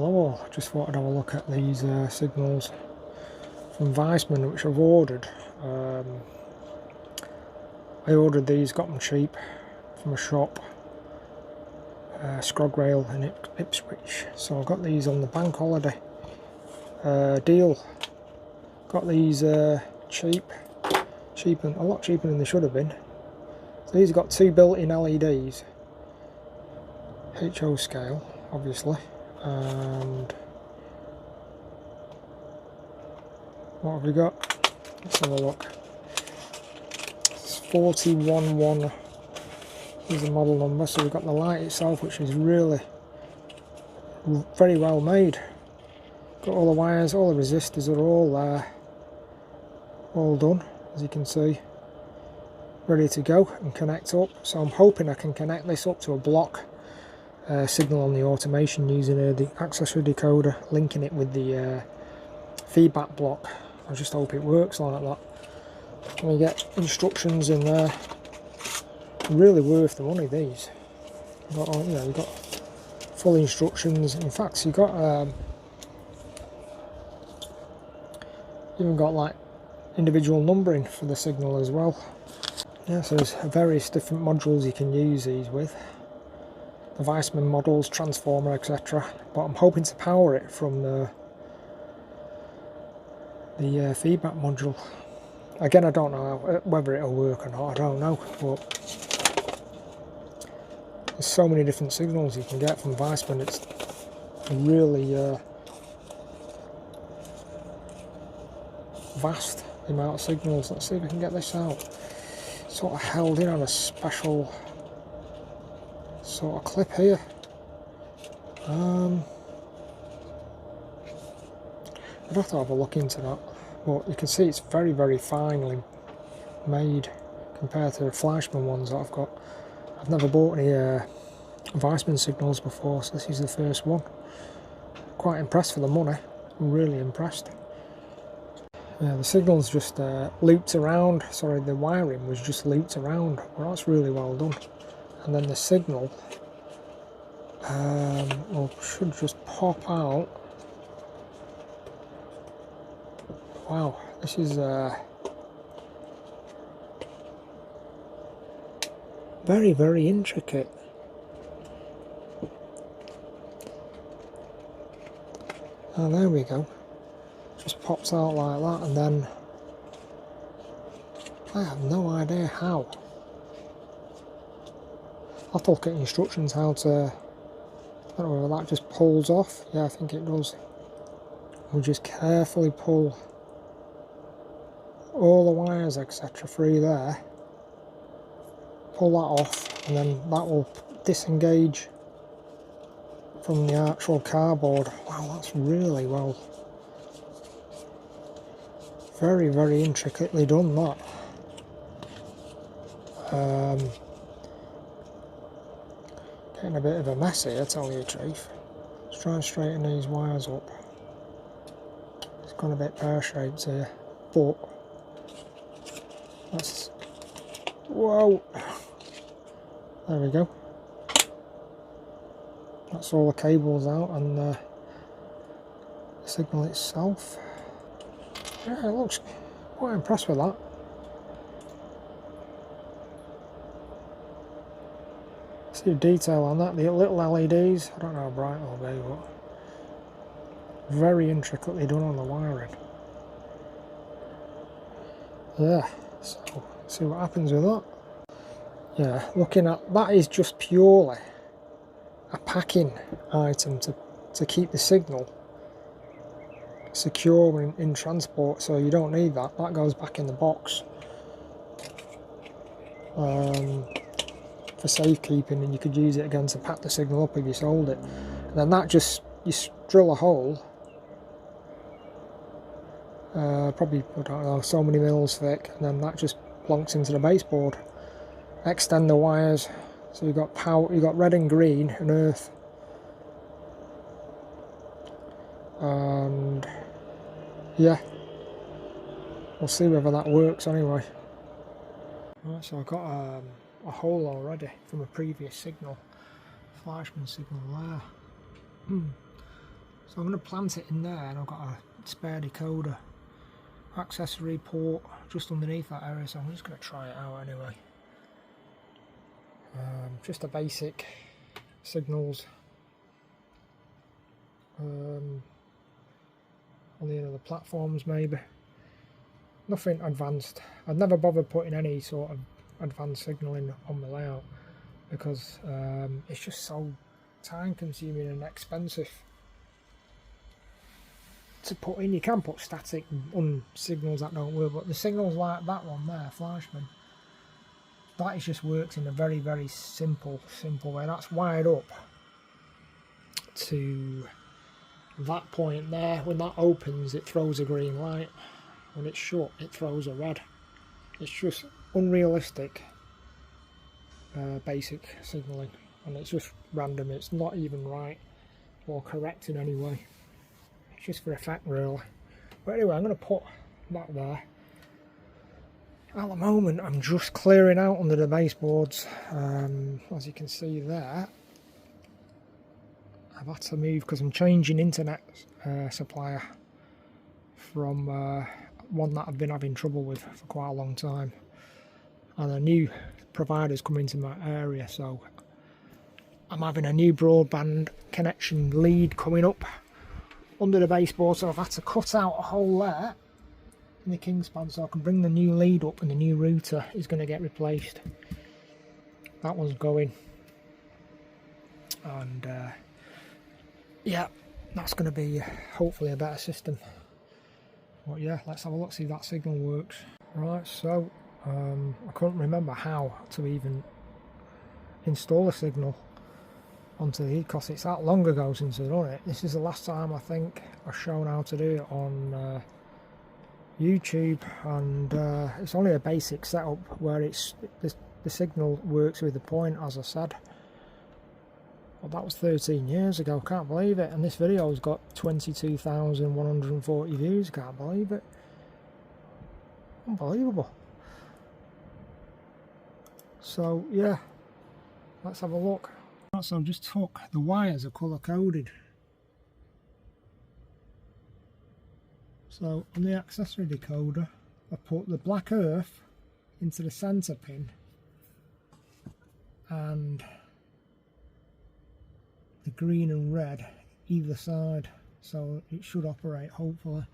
Hello, just thought I'd have a look at these signals from VIESSMANN which I've ordered. I ordered these, got them cheap from a shop, Scrograil in Ipswich. So I got these on the bank holiday deal. Got these cheap and a lot cheaper than they should have been. So these have got two built-in LEDs, HO scale obviously, and what have we got? Let's have a look. It's 411 is the model number. So we've got the light itself, which is really very well made. Got all the wires, all the resistors are all there, all done, as you can see, ready to go and connect up. So I'm hoping I can connect this up to a BlOCK signal on the automation using the accessory decoder, linking it with the feedback block. I just hope it works like that. And we get instructions in there. Really worth the money, these. You've got, you know, you've got full instructions. In fact, you've got even got like individual numbering for the signal as well. Yeah, so there's various different modules you can use these with. The VIESSMANN models, transformer, etc. But I'm hoping to power it from the feedback module. Again, I don't know whether it'll work or not, I don't know, but there's so many different signals you can get from VIESSMANN. It's really vast, the amount of signals. Let's see if I can get this out. Sort of held in on a special sort of clip here. I'd have to have a look into that, but you can see it's very, very finely made compared to the Fleischmann ones that I've got. I've never bought any VIESSMANN signals before, so this is the first one. Quite impressed for the money, I'm really impressed. Yeah, the signal's just looped around, sorry, the wiring was just looped around. Well, that's really well done. And then the signal well, should just pop out. Wow, this is very, very intricate. Oh, there we go. Just pops out like that, and then I have no idea how. I'll have to look at instructions how to, I don't know whether that just pulls off. Yeah, I think it does. We'll just carefully pull all the wires, etc. through there. Pull that off, and then that will disengage from the actual cardboard. Wow, that's really well. Very, very intricately done, that. Getting a bit of a mess here, to tell you the truth. Let's try and straighten these wires up. It's gone a bit pear-shaped here, but that's... Whoa! There we go. That's all the cables out, and the signal itself. Yeah, it looks quite impressed with that. See the detail on that, the little LEDs. I don't know how bright they'll be, but very intricately done on the wiring. Yeah, so see what happens with that. Yeah, looking at that is just purely a packing item to keep the signal secure in transport, so you don't need that. That goes back in the box for safekeeping, and you could use it again to pack the signal up if you sold it. And then that just, you drill a hole, probably, I don't know, so many mils thick, and then that just plonks into the baseboard. Extend the wires, so you've got power, you've got red and green and earth, and yeah, we'll see whether that works anyway. Right, so I've got a hole already from a previous signal, Fleischmann signal there. So I'm going to plant it in there, and I've got a spare decoder accessory port just underneath that area, so I'm just going to try it out anyway. Just a basic signals on the other platforms maybe. Nothing advanced. I'd never bothered putting any sort of advanced signalling on the layout because it's just so time consuming and expensive to put in. You can put static on signals that don't work, but the signals like that one there, VIESSMANN, that is just works in a very, very simple way. That's wired up to that point there. When that opens, it throws a green light. When it's shut, it throws a red. It's just unrealistic basic signalling, and it's just random. It's not even right or correct in any way. It's just for effect really. But anyway, I'm going to put that there. At the moment I'm just clearing out under the baseboards. As you can see there, I've had to move because I'm changing internet supplier from one that I've been having trouble with for quite a long time, and a new provider's come into my area, so I'm having a new broadband connection lead coming up under the baseboard, so I've had to cut out a hole there in the kingspan so I can bring the new lead up, and the new router is going to get replaced. That one's going, and yeah, that's going to be hopefully a better system. But yeah, let's have a look, see if that signal works. Right, so I couldn't remember how to even install a signal onto the because it's that long ago since I've done it. This is the last time I think I've shown how to do it on YouTube, and it's only a basic setup where it's the signal works with the point, as I said. Well, that was 13 years ago, can't believe it, and this video's got 22,140 views, can't believe it. Unbelievable. So yeah, let's have a look. So I just took the wires are colour coded. So on the accessory decoder I put the black earth into the centre pin and the green and red either side, so it should operate hopefully.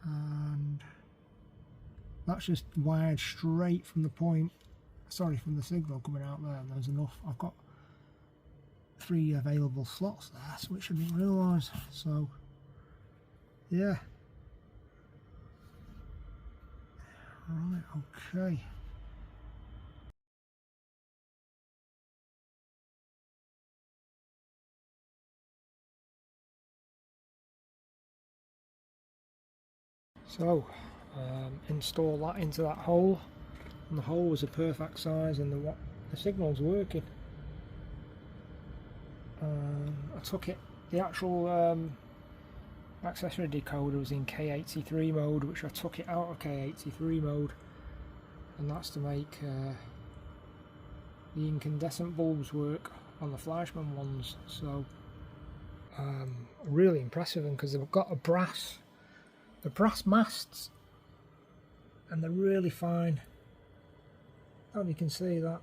And that's just wired straight from the point, sorry, from the signal coming out there, and there's enough. I've got 3 available slots there, which I didn't realise. So yeah, right, okay. So install that into that hole, and the hole was a perfect size, and the signal's working. I took it, the actual accessory decoder was in K83 mode, which I took it out of K83 mode, and that's to make the incandescent bulbs work on the VIESSMANN ones. So really impressive, because they've got the brass masts, and they're really fine. I hope you can see that.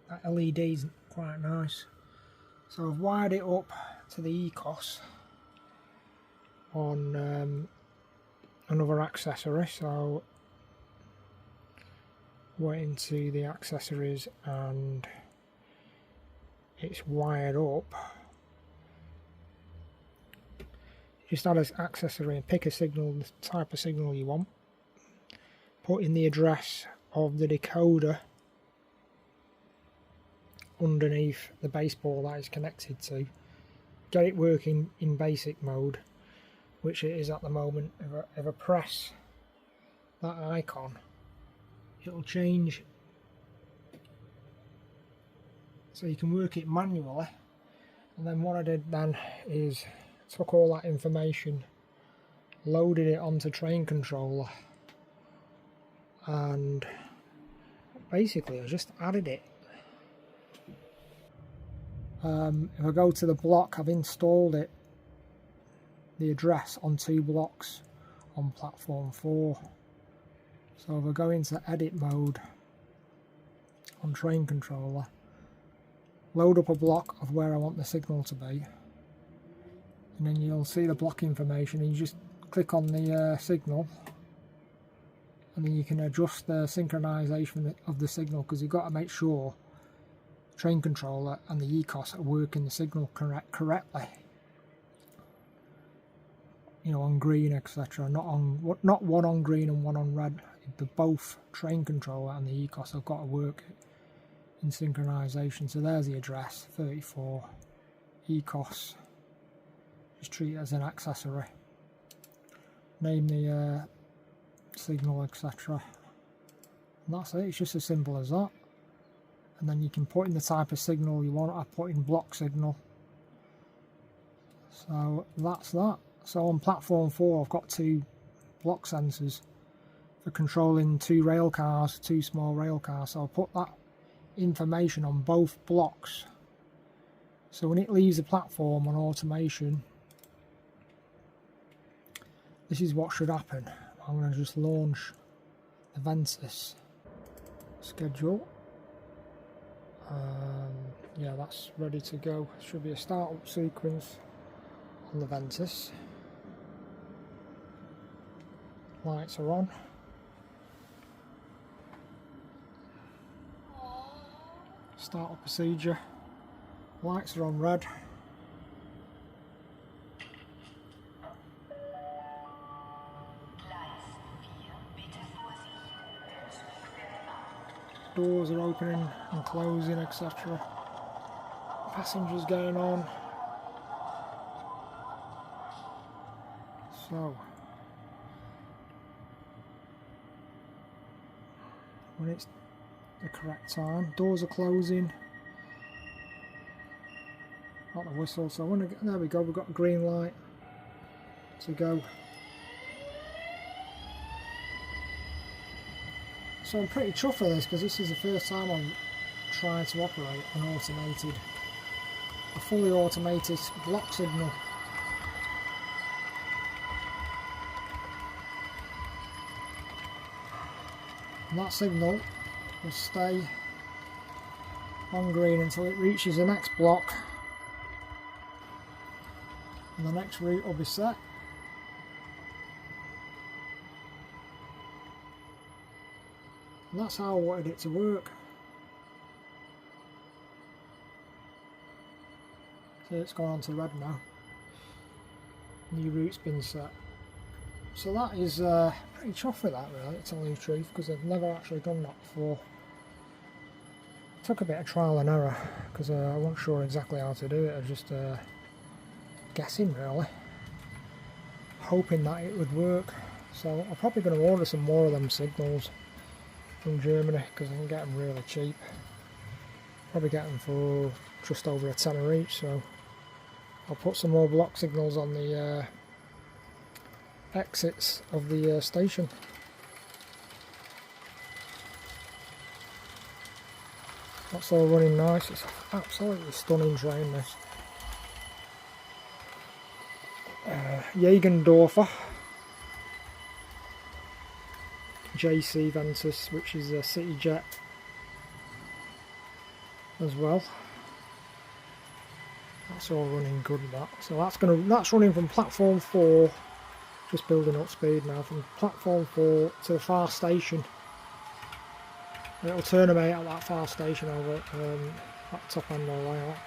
That LED's quite nice. So I've wired it up to the ECOS on another accessory, so went into the accessories and it's wired up. Just add an accessory and pick a signal, the type of signal you want, put in the address of the decoder underneath the baseball that is connected to, get it working in basic mode, which it is at the moment. If I press that icon, it'll change, so you can work it manually, And then what I did then is took all that information, loaded it onto train controller, and basically I just added it. If I go to the block, I've installed it, the address on 2 blocks on platform 4. So if I go into edit mode on train controller, load up a block of where I want the signal to be, and then you'll see the block information, and you just click on the signal, and then you can adjust the synchronization of the signal, because you've got to make sure train controller and the ECOS are working the signal correctly, you know, on green, etc. Not one on green and one on red. The both train controller and the ECOS have got to work in synchronization. So there's the address, 34 ECOS. Just treat it as an accessory. Name the signal, etc. And that's it. It's just as simple as that. And then you can put in the type of signal you want. I put in block signal. So that's that. So on platform 4 I've got 2 block sensors for controlling 2 rail cars, 2 small rail cars. So I'll put that information on both blocks. So when it leaves the platform on automation, this is what should happen. I'm going to just launch the VIESSMANN schedule. Yeah, that's ready to go. Should be a startup sequence on the VIESSMANN. Lights are on. Startup procedure. Lights are on red. Doors are opening and closing, etc. Passengers going on. So when it's the correct time, doors are closing. Not the whistle. So when there we go. We've got a green light to go. So I'm pretty chuffed for this, because this is the first time I'm trying to operate a fully automated block signal. And that signal will stay on green until it reaches the next block, and the next route will be set. And that's how I wanted it to work. So it's gone on to red now. New route's been set. So that is pretty chuffed with that, really, to tell you the truth, because I've never actually done that before. Took a bit of trial and error, because I wasn't sure exactly how to do it. I was just guessing, really, hoping that it would work. So I'm probably going to order some more of them signals from Germany, because I can get them really cheap. Probably get them for just over a tenner each. So I'll put some more block signals on the exits of the station. That's all running nice. It's absolutely stunning train, this. Jägendorfer JC Ventus, which is a city jet as well. That's all running good, that. So that's running from platform 4, just building up speed now, from platform 4 to the far station. And it'll terminate at that far station over that top end of the layout.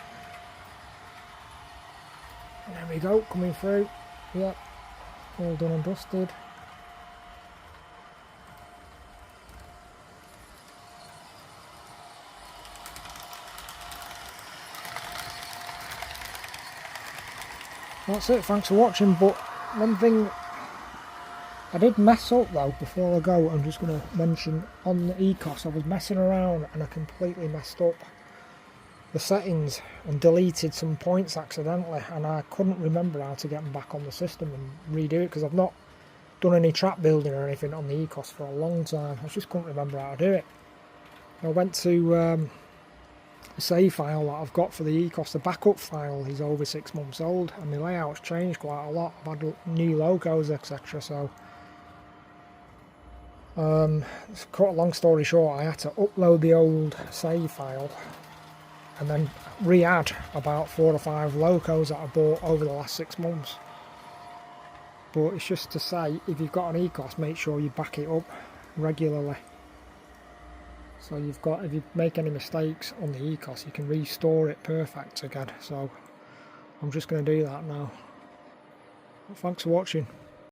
And there we go, coming through. Yep, all done and dusted. That's it, thanks for watching. But one thing I did mess up though before I go, I'm just going to mention on the ECOS, I was messing around and I completely messed up. the settings and deleted some points accidentally, and I couldn't remember how to get them back on the system and redo it, because I've not done any trap building or anything on the ECOS for a long time. I just couldn't remember how to do it. I went to the save file that I've got for the ECOS. The backup file is over 6 months old, and my layout's changed quite a lot. I've had new logos, etc. So to cut a long story short, I had to upload the old save file and then re-add about 4 or 5 logos that I bought over the last 6 months. But it's just to say, if you've got an ECOS, make sure you back it up regularly. So you've got, if you make any mistakes on the ECOS, you can restore it perfect again. So I'm just going to do that now. Thanks for watching.